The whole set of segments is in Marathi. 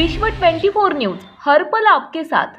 विश्व 24 न्यूज, हर पल आपके साथ।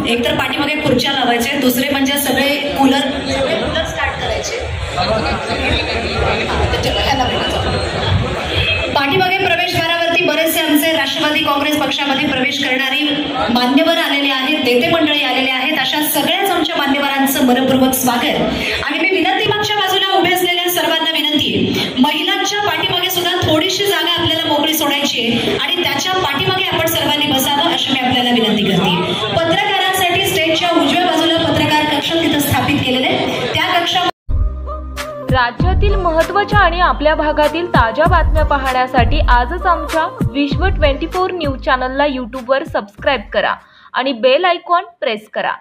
एक तर पाठीमागे खुर्च्या लावायचे, दुसरे म्हणजे सगळे कूलर स्टार्ट करायचे। पाठीमागे प्रवेशद्वारावरती बरेचसे आमचे राष्ट्रवादी काँग्रेस पक्षामध्ये प्रवेश करणारी मान्यवर आलेले आहेत, नेते मंडळी आलेले आहेत। अशा सगळ्याच आमच्या मान्यवरांचं मनपूर्वक स्वागत। आणि मी विनंती, मागच्या बाजूला उभे असलेल्या सर्वांना विनंती, महिलांच्या पाठीमागे सुद्धा थोडीशी जागा आपल्याला मोकळी सोडायची आणि त्याच्या पाठीमागे आपण सर्वांनी बसावं अशी मी आपल्याला विनंती करते। पत्रकारांसाठी स्टेजच्या उजव्या बाजूला पत्रकार कक्ष तिथे स्थापित केलेले आहे। त्या कक्षामध्ये राज्यातील महत्त्वाच्या आणि आपल्या भागातील ताज्या बातम्या पाहण्यासाठी आजच आमच्या विश्व 24 न्यूज चॅनलला YouTube वर सबस्क्राइब करा आणि बेल आयकॉन प्रेस करा।